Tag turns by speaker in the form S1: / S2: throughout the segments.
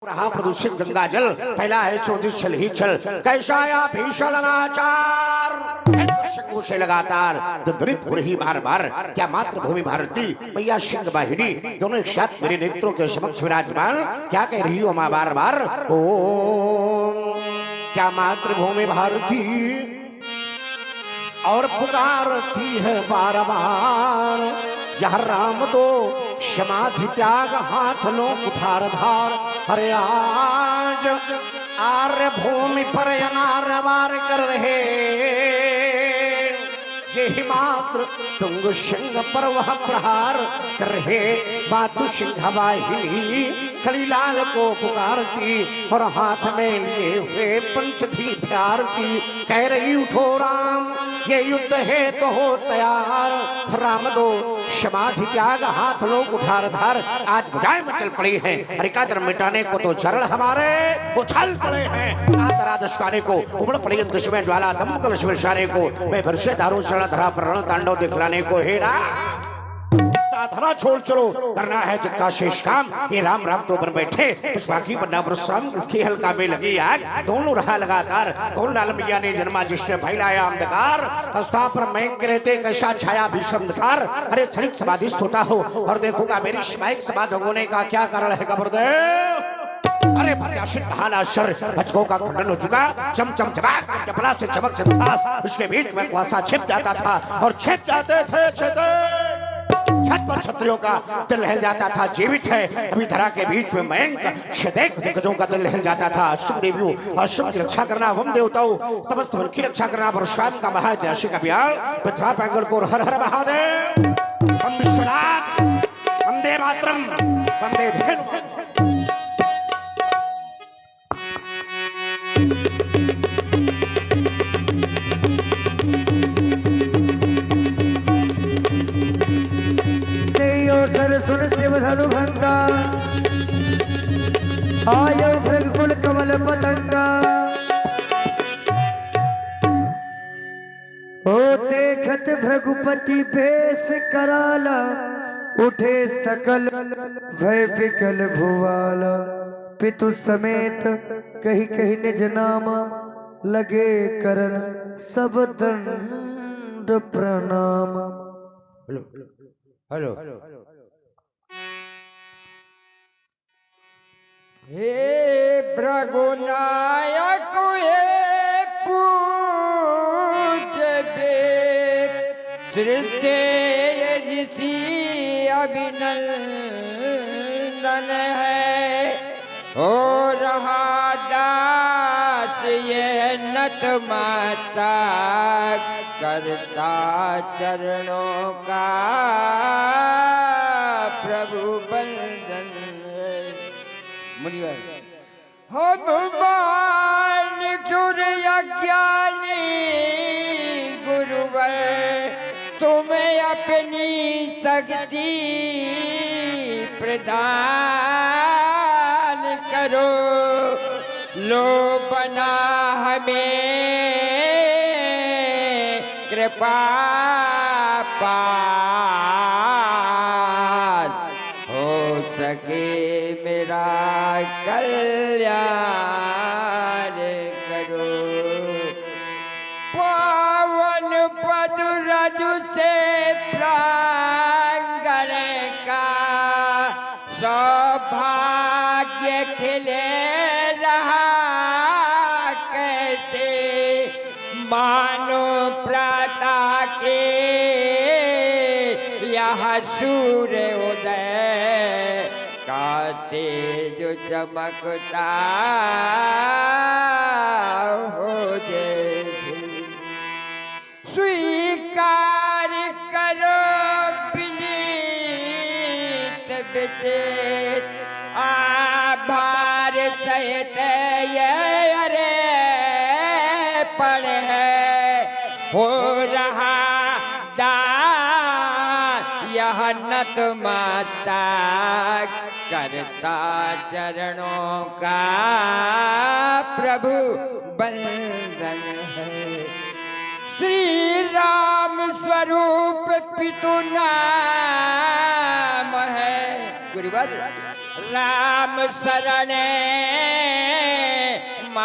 S1: रहा प्रदूषित गंगा जल, फैला है चौदिश छल ही छल, कैसा या भीषण अनाचार शंकु से लगातार द्वरित हो रही बार बार। क्या मातृभूमि भारती मैया सिंह वाहिनी दोनों एक साथ मेरे नेत्रों के समक्ष विराजमान, क्या कह रही हो माँ बार बार? ओ क्या मातृभूमि भारती और पुकारती है बार बार, यह राम दो समाधि त्याग हाथ लो कुठार धार। अरे आज आर्य भूमि पर अनार्य वार कर रहे, यही मात्र तुंग सिंह पर वह प्रहार कर रहे। मातु सिंह वाहिनी खलीलाल को पुकारती और हाथ में लिए हुए पंचधी प्यारती, कह रही उठो राम ये युद्ध है तो हो तैयार। राम दो समाधि त्याग हाथ लो कुठार धार। आज भुजाएं मचल पड़ी हैं, हरिकादर मिटाने को तो चरण हमारे उछल पड़े हैं। आदरादशकाने को उमड़ पड़ी दुश्मन ज्वाला दमकल शिवशाने को, मैं भरसे दारू चढ़ा धरा पर रण तांडव दिखलाने को। हेरा साधना छोड़ चलो, करना है जिसका शेष काम। ये राम राम तो बन बैठे, इस बाकी बन्ना परशुराम इसकी हल्का में लगी आग। दोनों रहा लगातार, कौन लाल मैया ने जन्मा जिसने फैलाया अंधकार, अवस्था पर मैं रहते कैसा छाया भीषण अंधकार। अरे क्षणिक समाधिस्थ होता हो और देखूंगा मेरी सामयिक समाधि होने का क्या कारण है कबरदेव। अरे प्रत्याशित महानाशर अजगों का खंडन हो चुका, चमचम चमक चपला से चमक चमकास, उसके बीच में कुआसा छिप जाता था और छिप जाते थे छत पर क्षत्रियों का दिल हिल जाता था। जीवित है अभी धरा के बीच में मयंक शतेक दिग्गजों का दिल हिल जाता था। अश्व देवियों अश्व की रक्षा करना, वम देवताओं समस्त वन की रक्षा करना परशुराम का महाऐतिहासिक अभियान। पृथ्वी पैंगल को हर हर महादेव, हम विश्वनाथ, वंदे मातरम, वंदे धेनु।
S2: सुन शिव धनु भंगा, आयो भृगुकुल कमल पतंगा। ओ देखत भृगुपति भेष कराला, उठे सकल भय विकल भुवाला। पितु समेत कही कही निज नामा, लगे करन सब दंड प्रणाम।
S1: हेलो हेलो
S3: हे भृगुनायक हे पूज्य श्रद्धेय ऋषि अभिनंदन है। हो रहा दास ये नत माता, करता चरणों का प्रभु बंदन। हम मान गुर अज्ञानी गुरुवर, तुम्हें अपनी शक्ति प्रदान करो। लो बना हमें कृपा पार, हो सके मेरा कल्याण करो। पावन पद रजु से प्रांगण का सौभाग्य खिले रहा, कैसे मानो प्रातः के यह सूर्य उदय का तेज चमकता हो जैसे। स्वीकार करो विनीत विचेत, आभार सहित ये अरे पड़ है। हो रहा दान यह नत माता, करता चरणों का प्रभु बंदन है। श्री राम स्वरूप पितु नाम है, गुरुवर राम शरण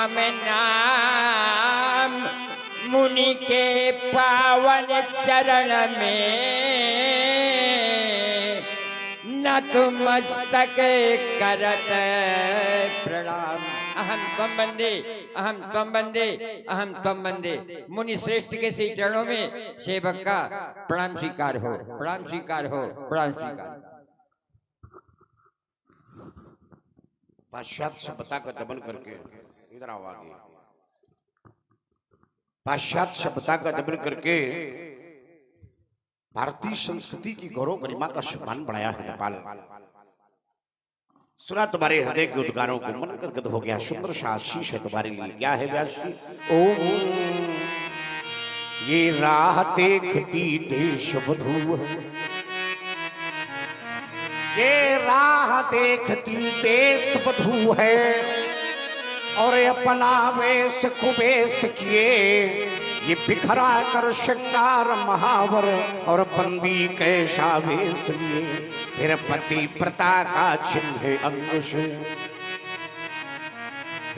S3: मम नाम मुनि के पावन चरण में नतमस्तक करत प्रणाम। अहम त्वं वंदे अहम त्वं वंदे अहम त्वं वंदे। मुनि श्रेष्ठ के श्री चरणों में सेवक का प्रणाम स्वीकार हो, प्रणाम स्वीकार हो, प्रणाम स्वीकार।
S1: पाश्चात्य सभ्यता का दमन करके इधर आओ आगे। पाश्चात्य सभ्यता का दमन करके भारतीय संस्कृति की गौरव गरिमा का सम्मान बढ़ाया है नेपाल। सुना तुम्हारे हृदय के उद्गारों को, मन गदगद हो गया। सुंदर सा आशीष है तुम्हारे लिए। क्या है व्यास जी? ओम ये राह देखती देश बधू है, ये राह देखती देश बधू है, और अपना वेश कुवेश किए ये बिखरा कर श्रृंगार महावर, और बंदी कैसा वेश लिए फिर पति प्रता का चिन्ह अंकुश।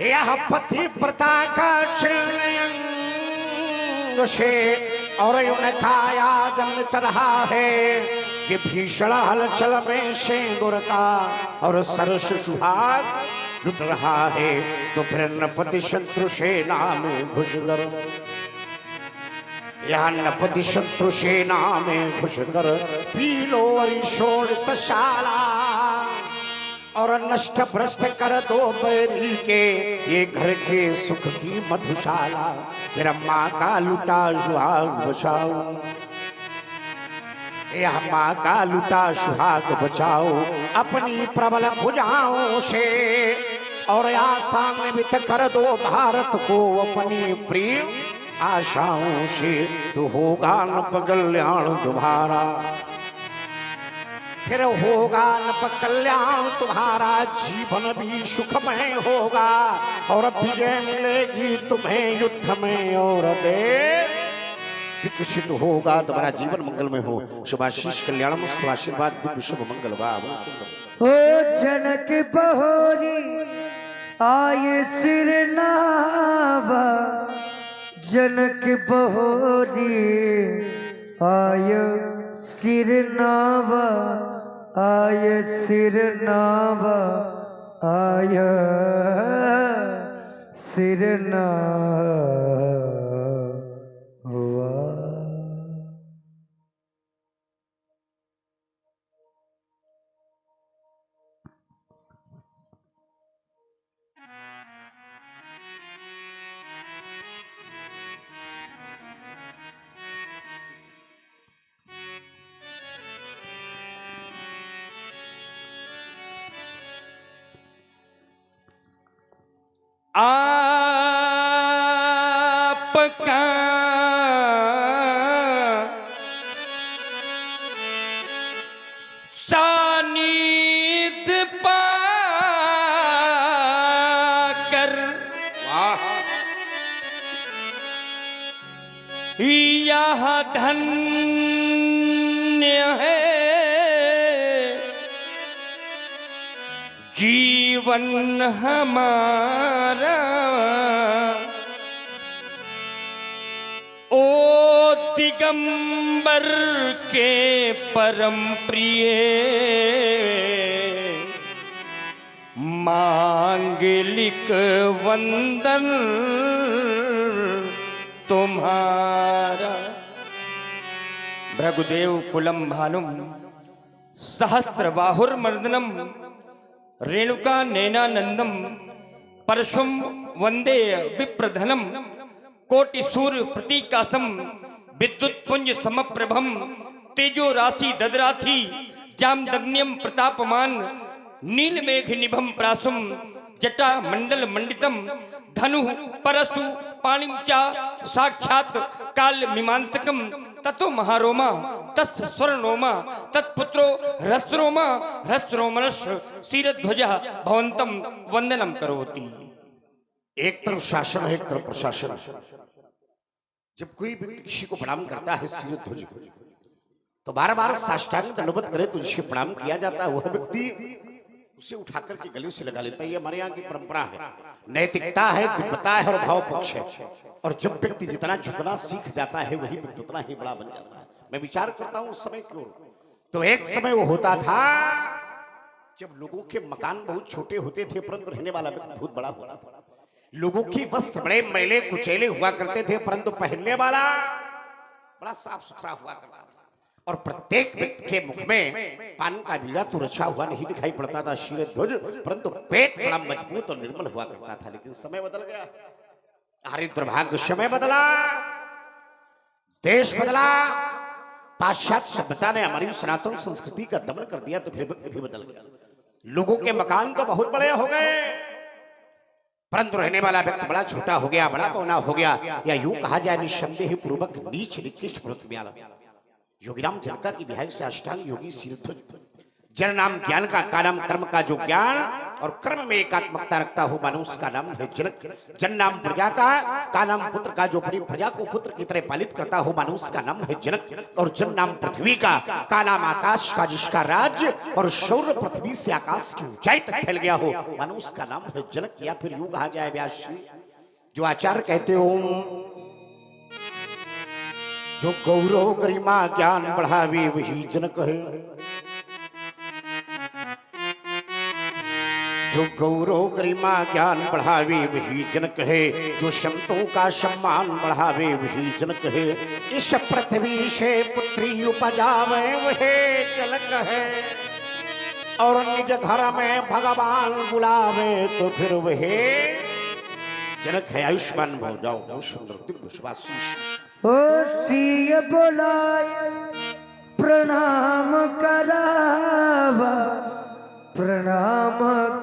S1: यह पति प्रता का चिन्ह अंकुश, और उनका आज मिट रहा है ये भीषण हलचल में शेंदुर का, और सरस सुहाग लुट रहा है। तो फिर नपति शत्रु सेना में घुसकर, यह नपति शत्रु सेना में घुसकर पीलो शोणित शाला, और नष्ट भ्रष्ट कर दो बैरी के ये घर के सुख की मधुशाला। फिर माँ का लुटा सुहाग बचाओ, यह माँ का लुटा सुहाग बचाओ अपनी प्रबल भुजाओं से, और आसान्वित कर दो भारत को अपनी प्रिय आशाओं से। तो होगा न कल्याण तुम्हारा, फिर होगा न कल्याण तुम्हारा, जीवन भी सुखमय होगा, और विजय मिलेगी तुम्हें युद्ध में, और देश विकसित होगा। तुम्हारा जीवन मंगलमय हो। शुभाशीष कल्याणमस्तु। आशीर्वाद दिव्य शुभ मंगल वाह।
S2: ओ जनक बहोरी आये सिर नावा, जनक बहोरी आय सिर नावा, आय सिर नावा, आय सिर नावा।
S3: आपका सानिध्य पाकर यह धन्य है जीवन हमारा। ओ दिगंबर के परम प्रिय मांगलिक वंदन तुम्हारा। भृगुदेव कुलम भानुम सहस्त्र बाहुर्मर्दनम रेणुका नैनानंदम परशुम वंदे विप्रधनम कोटि सूर्य प्रतीकासम विद्युत पुंज समप्रभम तेजो राशि ददराथी जामदग्न्यम प्रतापमान नीलमेघ निभम प्रासुम जटा मंडल मंडितम धनु परशु पाणिम चा साक्षात काल मीमांतकम ततो महारोमा तस् स्वर्णोमा तत्पुत्रो ह्रस्रोमा ह्रस्रोमनश शीरध्वज भवंतम वंदनम करोति।
S1: एक तरफ शासन है, एक तरफ प्रशासन। जब कोई व्यक्ति किसी को प्रणाम करता है शीरध्वज को, तो बार बार साष्टांग दंडवत करे तो जिसके प्रणाम किया जाता है वह व्यक्ति उसे उठाकर के गले से लगा लेता है। ये हमारे यहाँ की परंपरा है, नैतिकता है, दिव्यता है और भाव पक्ष है। और जब व्यक्ति जितना झुकना सीख जाता है वही व्यक्ति उतना ही बड़ा बन जाता है। मैं विचार करता हूँ उस समय क्यों, तो एक समय वो होता था जब लोगों के मकान बहुत छोटे होते थे परंतु रहने वाला व्यक्ति बहुत बड़ा होता था। लोगों की वस्त्र बड़े मैले कुचेले हुआ करते थे परंतु पहनने वाला बड़ा साफ सुथरा हुआ करता था। और प्रत्येक व्यक्ति के मुख में पान का बीड़ा तो रचा हुआ नहीं दिखाई पड़ता था, शीरे ध्वज, परंतु पेट बड़ा मजबूत और निर्मल हुआ करता था। लेकिन समय बदल गया, हरि दुर्भाग्य, समय बदला, देश बदला, पाश्चात्य सभ्यता ने हमारी सनातन संस्कृति का दमन कर दिया, तो फिर व्यक्ति भी बदल गया। लोगों के मकान तो बहुत बड़े हो गए परंतु रहने वाला व्यक्ति बड़ा छोटा हो गया, बड़ा पौना हो गया, या यूं कहा जाए निस्संदेह पूर्वक नीच निकृष्ट प्रवृत्ति। योगीराम जनका की विहाई से अष्टांग योगी शीलध्वज, जन नाम ज्ञान का नाम कर्म का जो ज्ञान और कर्म में एकात्मकता रखता हो मनुष्य का नाम है जनक। जन नाम प्रजा का नाम पुत्र का जो अपनी प्रजा को पुत्र की तरह पालित करता हो मनुष्य का नाम है जनक। और जन नाम पृथ्वी का नाम आकाश का जिसका राज्य और सौर पृथ्वी से आकाश की ऊंचाई तक फैल गया हो मनुष्य का नाम है जनक। या फिर यूं कहा जाए व्यास जी जो आचार्य कहते हो जो गौरव गरिमा ज्ञान बढ़ावे वही जनक है, जो गौरव गरिमा ज्ञान बढ़ावे वही जनक है, जो संतों का सम्मान बढ़ावे वही जनक है। इस पृथ्वी से पुत्री उपजावे वही जनक है, और निज घर में भगवान बुलावे तो फिर वही जनक है। आयुष्मान भव जाओ, बहुत सुंदर दिव्य सुभाषीष।
S2: ओ सिय बोलाए प्रणाम करावा, प्रणाम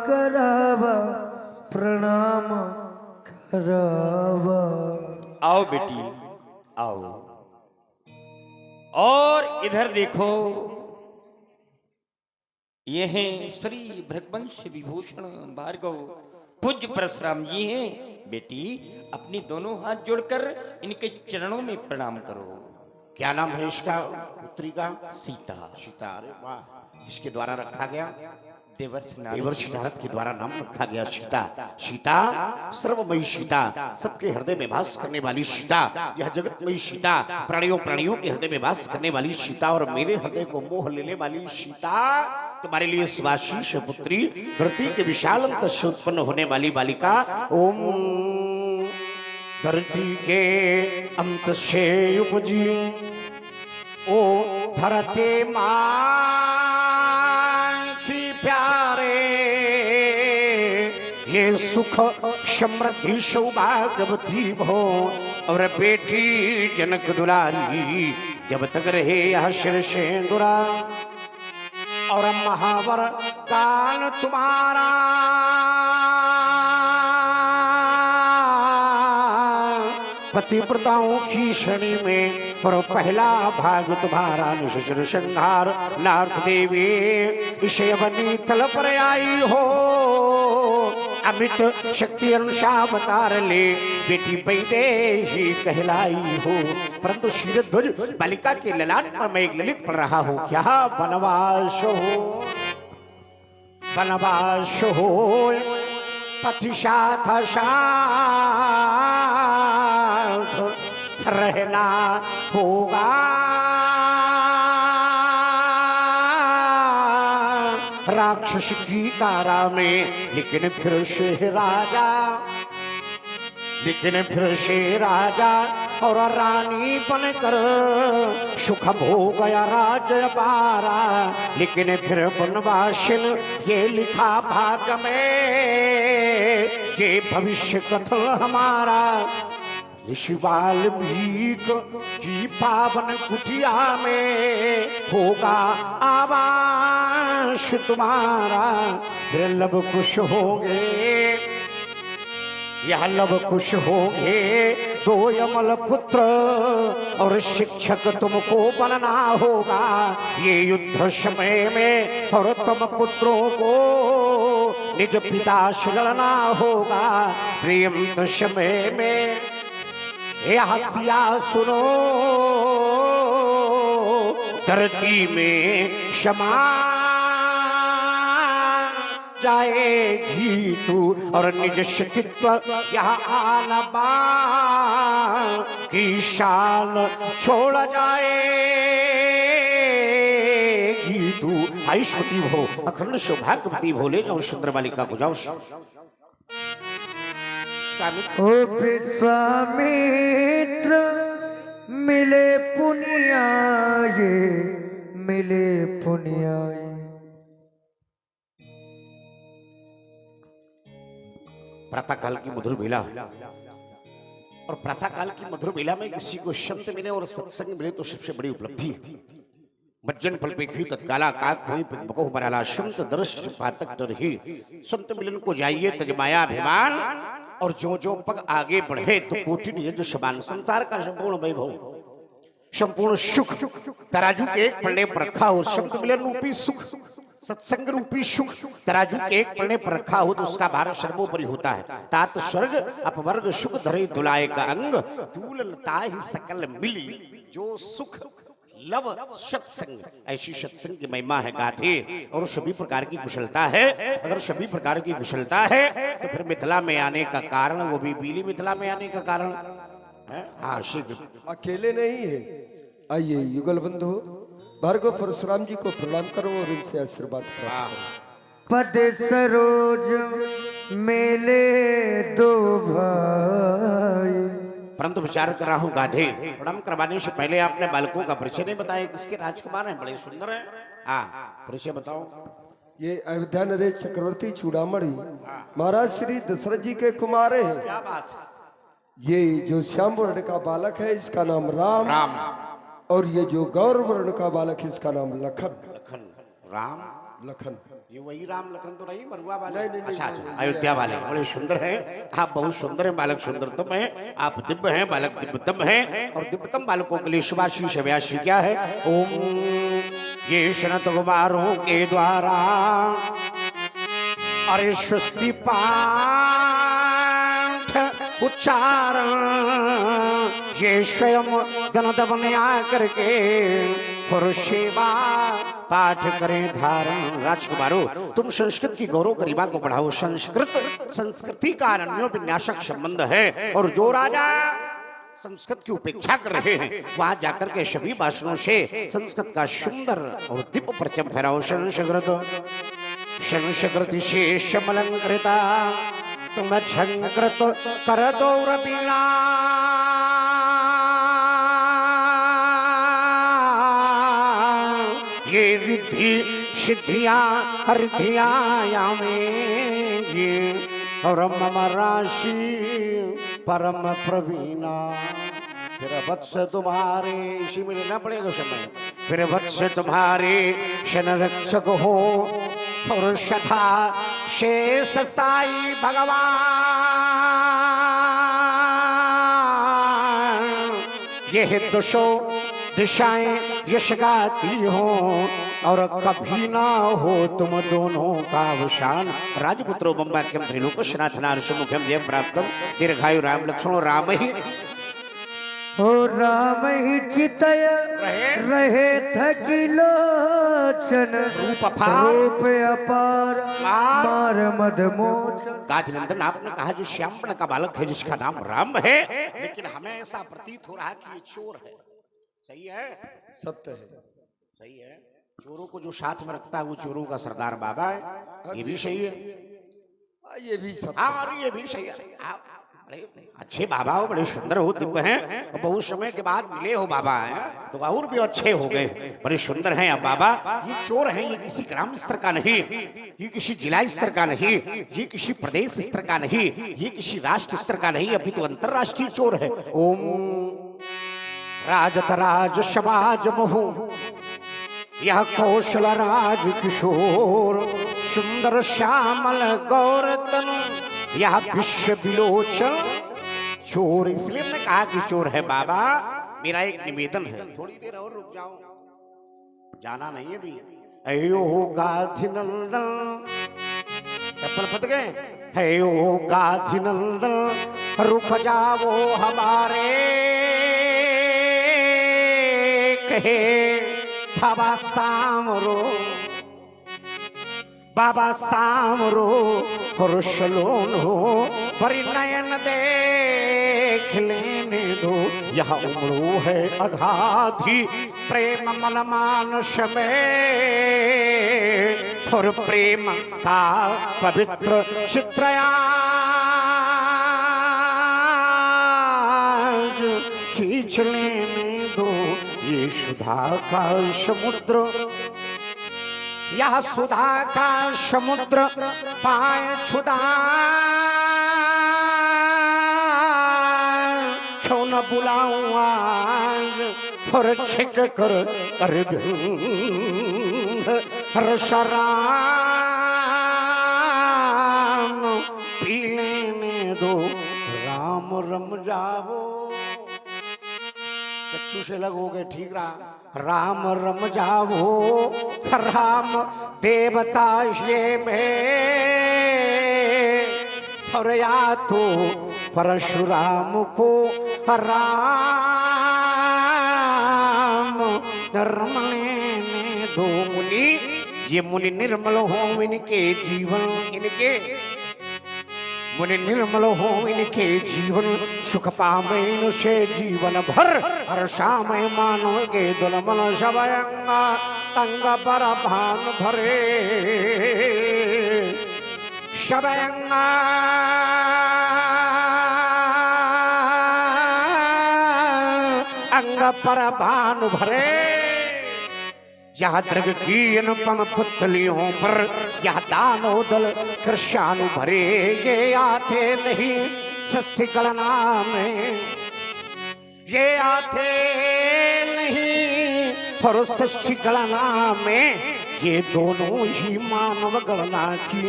S2: करावा, प्रणाम करावा।
S3: आओ बेटी आओ, और इधर देखो, ये हैं श्री भृगवंश विभूषण भार्गव पूज्य परशुराम जी हैं। बेटी अपनी दोनों हाथ जोड़कर इनके चरणों में प्रणाम करो।
S1: क्या नाम है इसका पुत्री का?
S3: सीता।
S1: सीता, अरे वाह, इसके द्वारा रखा गया
S3: देवर्षि
S1: नारद के द्वारा नाम रखा गया सीता। सीता सर्वमयी सीता, सबके हृदय में वास करने वाली सीता, यह जगतमयी सीता, प्राणियों के हृदय में वास करने वाली सीता, और मेरे हृदय को मोह लेने वाली सीता तुम्हारे लिए सुभाषीष पुत्री, धरती के विशाल अंत से उत्पन्न होने वाली बालिका। ओम धरती के अंत से उपजी ओ धरते मां की प्यारे, ये सुख समृद्धि सौभाग्यवती भो, और बेटी जनक दुलारी जब तक रहे यह सिर से दुरा, और महावर कान तुम्हारा पतिव्रताओं की श्रेणी में, और पहला भाग तुम्हारा निशस्त्र संहार नारद देवी इसे बनी तल पर आई हो, अमित शक्ति अनुसार ले बेटी वैदेही कहलाई हो। परंतु शीरध्वज बालिका के ललाट पर मैं एक ललित पढ़ रहा हूँ, क्या वनवास हो, वनवास हो पथिशाथ रहना होगा, राक्षस की कारा में, लेकिन फिर से राजा और रानी बनकर सुख भोग गया राज्य पारा, लेकिन फिर वनवासिन ये लिखा भाग में, ये भविष्य कथन हमारा ऋषि वाल्मीकि की पावन कुटिया में होगा आवास तुम्हारा, फिर लब कुश होंगे, यह लब कुश होंगे दो यमल पुत्र, और शिक्षक तुमको बनना होगा ये युद्ध समय में, और तुम पुत्रों को निज पिता से लड़ना होगा प्रेम समय में। हे हसिया सुनो धरती में क्षमा जाएगी तू और निज अस्तित्व यहाँ आना की शान छोड़ जाएगी तू। आयुष्मती हो अखंड सौभाग्यवती हो, ले जाओ सुंदर बालिका को, जाओ।
S2: ओ विश्वामित्र मिले पुनियाए, मिले पुनियाए।
S1: प्रातःकाल की मधुर बेला, और प्रातःकाल की मधुर बेला में किसी को संत मिले और सत्संग मिले तो सबसे बड़ी उपलब्धि। मज्जन फल पे खी तत्काला काक हुई बको बराला संत दर्श पातक डरही। संत मिलन को जाइए तजमाया अभिमान, और जो जो पग आगे बढ़े तो कोटिन यज समान। संसार का संपूर्ण वैभव, संपूर्ण सुख तराजू के एक पलड़े पर रखा हो। संत मिलन रूपी सुख, सत्संग रूपी सुख तराजू के एक पलड़े पर रखा हो तो उसका भार सर्वोपरि होता है। तात स्वर्ग अपवर्ग सुख धरे दुलाय का अंग, तूलता ही सकल मिली जो सुख लव सत्संग। ऐसी सत्संग की महिमा है गाथे, और सभी प्रकार की कुशलता है। अगर सभी प्रकार की कुशलता है तो फिर मिथिला में आने का कारण, वो भी पीली मिथिला में आने का कारण है। हाँ शीघ्र।
S4: अकेले नहीं है, आइए युगल बंधु भार्गव परशुराम जी को प्रणाम करो और इनसे आशीर्वाद प्राप्त करो।
S2: पद सरोज मेले दो भाई।
S1: परंतु विचार कर रहा हूँ गाधे, प्रणाम करवाने से पहले आपने बालकों का परिचय नहीं बताया, किसके राजकुमार हैं, बड़े सुंदर हैं। हाँ परिचय बताओ।
S4: ये अयोध्या नरेश चक्रवर्ती चूड़ामणि महाराज श्री दशरथ जी के कुमार हैं।
S1: क्या बात है।
S4: ये जो श्याम वर्ण का बालक है इसका नाम राम,
S1: राम।
S4: और ये जो गौर वर्ण का बालक है इसका नाम लखन।
S1: लखन। राम
S4: लखन,
S1: ये वही राम लखन तो नहीं, मरुआ वाले।
S4: नहीं, नहीं,
S1: अच्छा
S4: नहीं,
S1: अच्छा, अयोध्या वाले बड़े सुंदर हैं। आप बहुत सुंदर हैं, बालक सुंदरतम हैं। आप दिव्य हैं, बालक दिव्यतम हैं। और दिव्यतम बालकों के लिए शुभाशीष अव्याशी क्या है। ओम ये शनत कुमारों के द्वारा अरे स्वस्ति पाठ उच्चारण, ये स्वयं धन आकर के सेवा पाठ करें धारण। राजकुमारों तुम संस्कृत की गौरव गरिमा को बढ़ाओ। संस्कृत संस्कृति का अनन्य विन्यासक संबंध है, और जो राजा संस्कृत की उपेक्षा कर रहे हैं वहां जाकर के सभी भाषणों से संस्कृत का सुंदर और दिव्य परचम फहराओ। संस्कृत संस्कृति शेष मलंकृता तुम झंकृत कर दो रबीणा। ये रिद्धि सिद्धियां हरिधियां में और मम राशि परम प्रवीणा। फिर वत्स तुम्हारे, इसी में लेना पड़ेगा समय। फिर वत्स तुम्हारे शन रक्षक हो और सदा शेष साई भगवान। ये दुशो दिशाएं यश गाती हो और कभी ना हो तुम दोनों का अवसान। राजपुत्रो बम्बा केम त्रिलोक सनाथनार सुमुखम जय प्राप्तम दीर्घायु राम लक्ष्मण राम ही
S2: हो राम ही चितय रहे थकिलोचन रूप अपार मार मद मोचन।
S1: गाजनंदन आपने कहा जो श्यामपण का बालक है जिसका नाम राम है, लेकिन हमें ऐसा प्रतीत हो रहा है कि ये चोर है। सही है,
S4: सत्य है,
S1: सही है। चोरों को जो साथ में रखता है वो चोरों का सरदार बाबा है, ये भी सही है।
S4: ये भी सत्य।
S1: हाँ और ये भी सही है। आप बड़े अच्छे बाबा हो, बड़े सुंदर हो, दिव्य हैं, और बहुत समय के बाद मिले हो बाबा हैं तो और भी अच्छे हो गए, बड़े सुंदर हैं आप बाबा। ये चोर हैं, ये किसी ग्राम स्तर का नहीं, ये किसी जिला स्तर का नहीं, ये किसी प्रदेश स्तर का नहीं, ये किसी राष्ट्र स्तर का नहीं, अभी तो अंतरराष्ट्रीय चोर है। ओम राजत राज समाज महु यह कौशल राज किशोर सुंदर श्यामल गौरतन यह विश्व विलोचन। चोर इसलिए हमने कहा कि चोर है बाबा। मेरा एक निवेदन है, थोड़ी देर और रुक जाओ, जाना नहीं है भी। अयो गाधिनंदन चप्पल फट गए। अयो गाधिनंदन रुक जाओ हमारे कहे बाबा सामरो बाबा सामरो रुसलोनो परिनयन देख लेने दो, यह उमड़ो है अगाधी प्रेम मन मानस में, और प्रेम का पवित्र चित्रयाज खींच लेने दो, ये सुधा का समुद्र, यह सुधा का समुद्र पाए छुदा, क्यों न बुलाऊं आज और छिक कर अरविंद रसराम पी लेने दो, राम रम जाओ। कच्चू से लगोगे ठीक रहा, राम रम जाओ, राम देवता ये में, और या तो परशुराम को राम रम लेने दो। मुनि, ये मुनि निर्मल हो इनके जीवन, इनके मुनि निर्मल हो इनके जीवन, सुख पावे इनसे जीवन भर, हर शाम मानोगे दुलमन सब अंग पर भान भरे, सब अंग पर भान भरे। यह दृग की अनुपम पुतलियों पर यह दानोदल कृष्णानु भरे, ये आते नहीं षष्ठी गणना में, ये आते नहीं और षष्ठी गणना में, ये दोनों ही मानव गणना की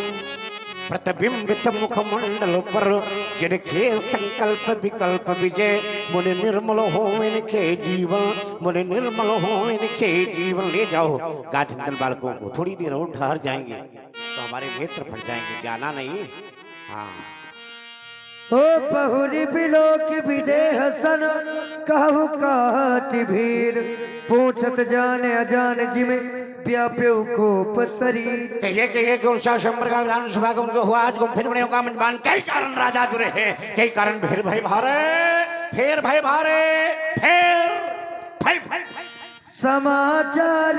S1: प्रतिबिंबित मुखमंडल पर, जिनके संकल्प विकल्प विजय, मुनि निर्मल हो इनके जीवन, मुनि निर्मल हो इनके जीवन। ले जाओ गाजंदल बालकों को, थोड़ी देर और ठहर जाएंगे तो हमारे नेत्र फट जाएंगे, जाना नहीं। हाँ
S2: ओ बहुरी बिलोक विदेह सन, कहु कहती भीड़, पूछत जाने अजान जिमे व्याप्यो कोप शरीर।
S1: कहिए कि उनसा शंबर का विधान सभा को उनको हुआ आज गुम फिर बड़े का मनबान, कई कारण राजा जुरे हैं, कई कारण फिर भाई भारे, फिर भाई भारे, फिर भाई भाई
S2: समाचार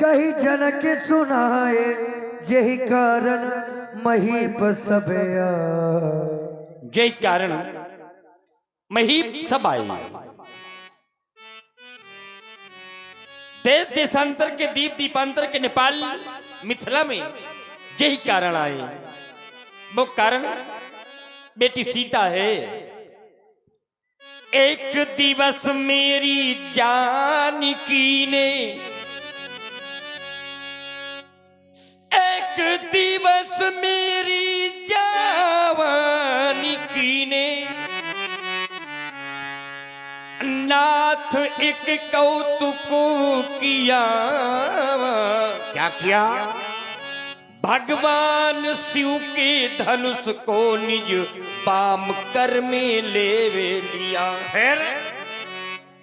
S2: कही जनक सुनाए, यही कारण महीप सब आए।
S5: यही कारण महीप सब आए। देश देशांतर के दीप दीपांतर के नेपाल मिथिला में यही कारण आए। वो कारण बेटी सीता है। एक दिवस मेरी जानकी ने, एक दिवस मेरी जानकी ने, नाथ एक कौतुक किया।
S1: क्या किया?
S5: भगवान शिव के धनुष को निज बाम कर में ले लिया।
S1: फिर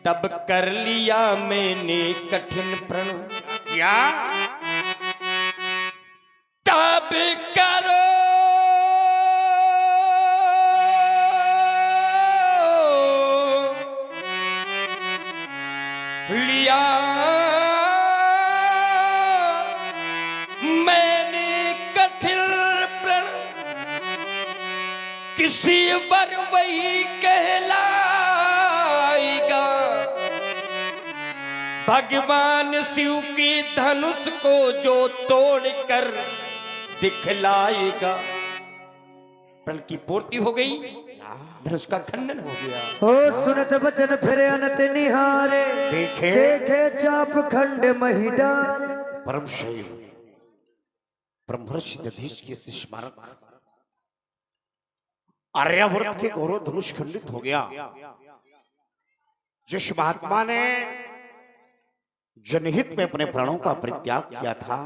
S5: तब कर लिया मैंने कठिन प्रण।
S1: क्या?
S5: तब करो लिया मैंने कठिन प्रण, किसी वर वही कहलाएगा। भगवान शिव के धनुष को जो तोड़कर दिखलाएगा। प्रण की पूर्ति हो गई, धनुष का खंडन हो गया।
S2: हो सुनत बचन फिर अनत निहारे, देखे चाप खंड मही डारे।
S1: परम शैल ब्रह्मर्षि दधीच के स्मारक आर्यावर्त के गौरव धनुष खंडित हो गया। जिस महात्मा ने जनहित में अपने प्राणों का परित्याग किया था,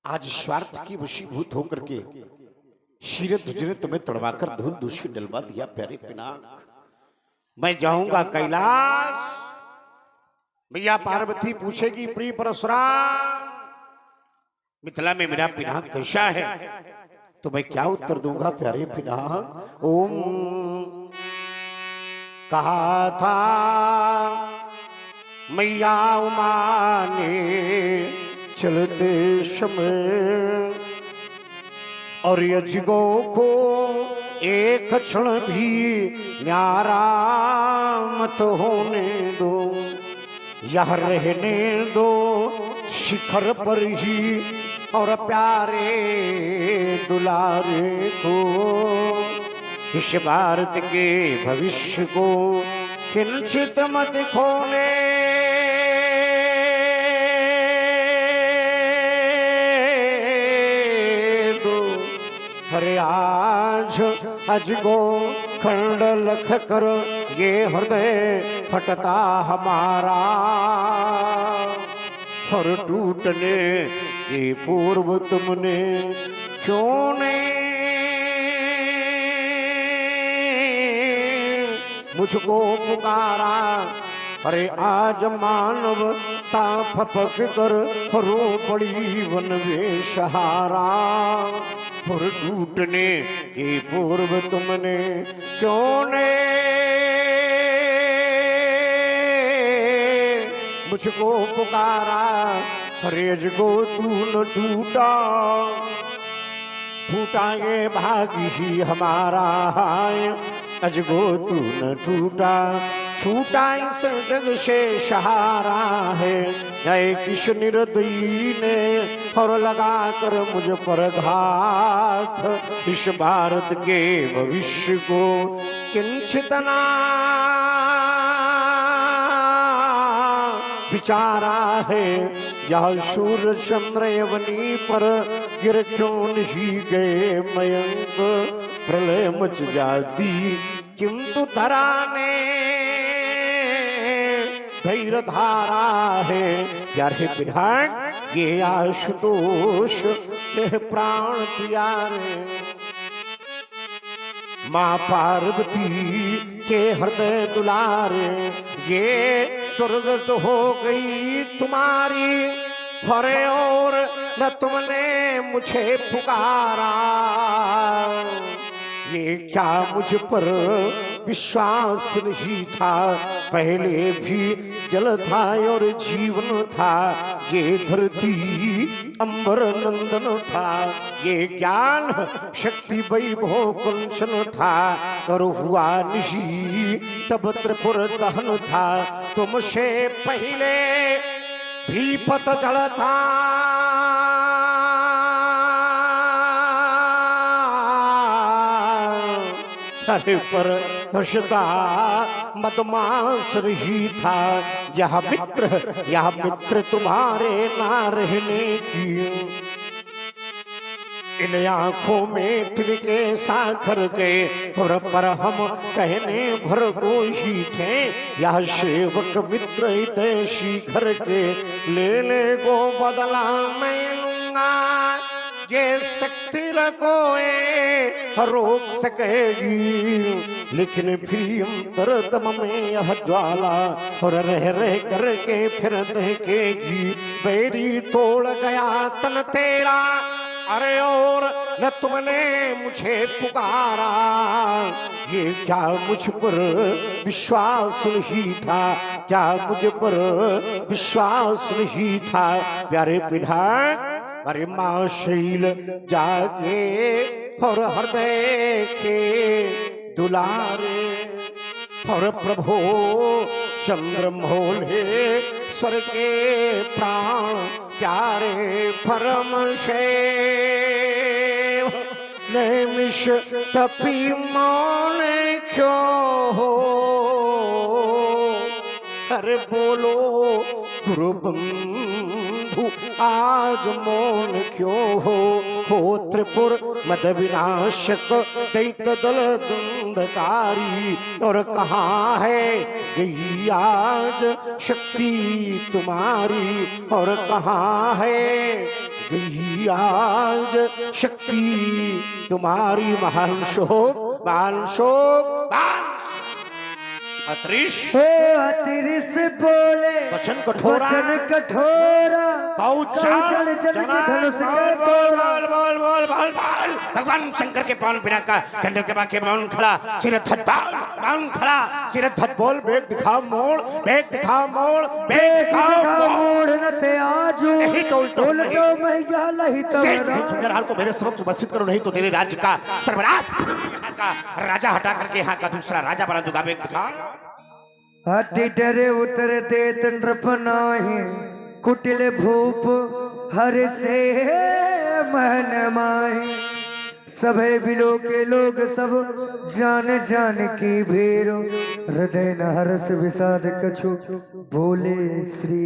S1: आज स्वार्थ की वशीभूत होकर के शीरत ने तुम्हें तड़वाकर धूल दूषित डलवा दिया। प्यारे पिनाक, मैं जाऊंगा कैलाश। भैया पार्वती पूछेगी प्रिय परशुराम, मिथिला में मेरा पिनाक कैसा है, तो मैं क्या उत्तर दूंगा प्यारे पिनाक। ओम कहा था मैया उमा ने चलते समय, और यजगो को एक क्षण भी न्यारा मत होने दो, यह रहने दो शिखर पर ही और प्यारे दुलारे को, इस भारत के भविष्य को किंचित मत खोने दो। अरे आज अजगो खंड लख कर ये हृदय फटता हमारा, और टूटने के पूर्व तुमने क्यों नहीं मुझको पुकारा। अरे आज मानवता फपक कर रो पड़ी वन में सहारा, और टूटने के पूर्व तुमने क्यों ने मुझको पुकारा। अरे अजगो तू न टूटा, टूटा ये भागी ही हमारा है। अजगो तू न टूटा, छूटा इस जग से सहारा है। जय किस निर्दयी ने और लगा कर मुझ पर घात, इस भारत के भविष्य को किंचित ना विचारा है। यह सूर्य चंद्र यवनी पर गिर क्यों नहीं गए मयंक, प्रलय मच जाती किंतु धरा ने धैर्य धारा है। प्यारे विधायक ये आशुतोष के प्राण प्यारे, माँ पार्वती के हृदय दुलारे, ये दुर्गत हो गई तुम्हारी, हरे और न तुमने मुझे पुकारा। ये क्या मुझ पर विश्वास नहीं था, पहले भी जल था और जीवन था, ये धरती अंबर नंदन था, ये ज्ञान शक्ति वैभव कुंचन था, और हुआ नहीं तब त्रिपुर दहन था। तुमसे पहले भी पतझड़ था, अरे पर हर्षता मदमास रही था। यह मित्र तुम्हारे ना रहने की, इन आंखों में तिनके साखर के, और पर हम कहने भर को ही थे। यह सेवक मित्र हितैषी घर के, लेने को बदला मैं लूंगा, ये शक्ति कोई रोक सकेगी। लेकिन फिर अंतरतम में यह ज्वाला, और रह करके फिर देखेगी। बैरी तोड़ गया तन तेरा, अरे और न तुमने मुझे पुकारा। ये क्या मुझ पर विश्वास नहीं था, क्या मुझ पर विश्वास नहीं था। प्यारे विधायक अरे माँ शैल जागे और हृदय के दुलारे, और प्रभो चंद्रमौले स्वर के प्राण प्यारे परम शेव। नैमिष तपी मौन क्यों हो, अरे बोलो गुरु बंधु आज मौन क्यों हो त्रिपुर मद विनाशक दैत दल धुंधकारी। और कहाँ है गई आज शक्ति तुम्हारी, और कहाँ है गई आज शक्ति तुम्हारी। महान शोक अतरीश
S2: ओ अतिरिस बोले
S1: वचन कठोरा
S2: वचन कठोरा
S1: कौ
S2: जल जल के धनुष का तोड़ा।
S1: बोल बोल बोल बोल भगवान शंकर के पावन बिना का डंडे के बाके मौन खड़ा सिर धत बाल मौन खड़ा सिर धत बोल बेग दिखाओ मोड़ बेग दिखाओ मोड़ बेग दिखाओ
S2: मोड़ न ते आजू
S1: नहीं तो
S2: उल्टो मैं जाला ही तो
S1: सुंदरहार को मेरे समक्ष उपस्थित करो, नहीं तो तेरे राज्य का सर्वनाश। यहाँ का राजा हटा करके यहाँ का दूसरा राजा बना दूंगा। बेग दिखा।
S2: अति डरे उतर देत नृपनाहि कुटिल भूप हर से मन माहि सभे बिलो के लोग सब जान जान की भीरो हृदय न हर्ष विषाद कछु बोले श्री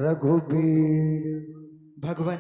S2: रघुबीर।
S6: भगवान